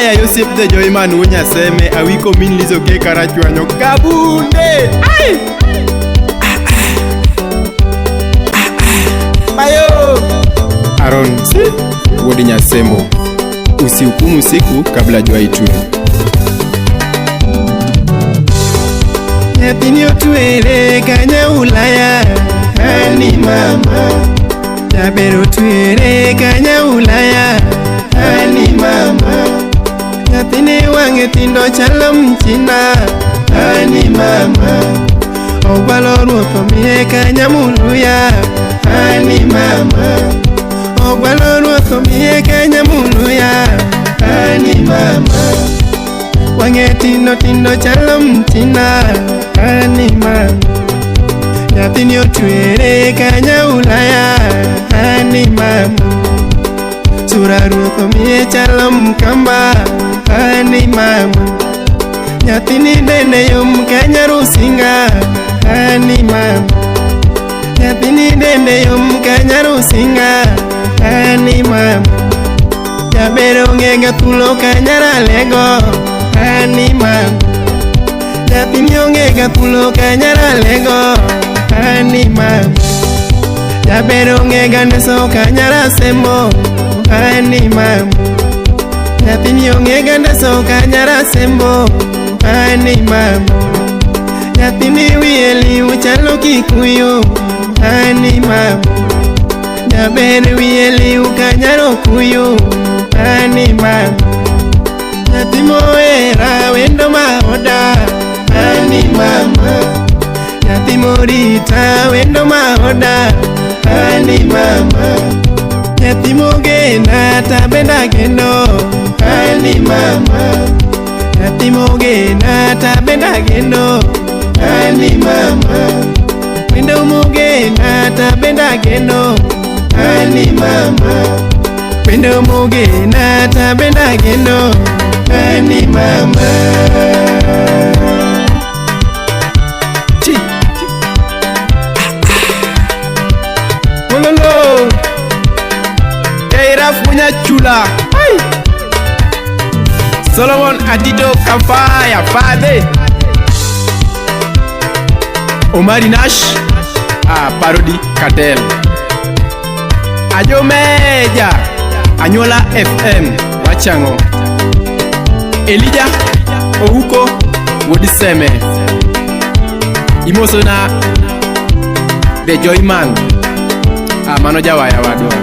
Aya Yosef the Joyman unya seme awiko min lizo ke karachwanyo kabunde. Ay! Bayo! Aaron, wodi Nyasembo. Usihukumu siku kabla jua itue. Nyathini otuere kanya Ulaya, ani mama. Jaber otuere kanya Ulaya, ani mama. Nyathini wange tindo chalo mchina, ani mama. Ogwalo ruoth omiye kanya Muluya, ani mama. Ogwalo ruoth omiye kanya Muluya, ani mama. Wange tindo tindo chalo mchina, ani mama. Nyathini otuere kanya Ulaya, ani mama. Sura ruoth omiye chalo Mkamba, ani mama. Nyathini dende yom kanya Rusinga, ani mama. Nyathini dende yom kanya Rusinga, ani mama. Jaber ongega thulo kanya Ralego, ani mama. Nyathini ongega thulo kanya Ralego, ani mama. Jaber ongega ndeso kanya Rasembo, ani mama. Nyathini ongega ndeso kanya Rasembo, ani mama. Nyathini wiye liu chalo Kikuyu, ani mama. Jaber wiye liu kanya Rokuyu, ani mama. Nyathi mohera wendo maoda, ani mama. Nyathi morita wendo maoda, ani mama. Nyathi mogena tabenda geno, ani mama. Nyathi mogena tabenda geno, ani mama. Wendo mogena tabenda geno, ani mama. Wendo mogena tabenda geno, ani mama. Mololo Teira funya chula. Ay. Solomon Adito Kafaya Fade Omari Nash Parody Cartel Ajo Meja Anyola FM Wachango Elijah Ouko Wodiseme Imosona The Joyman Manoja waya wadwa.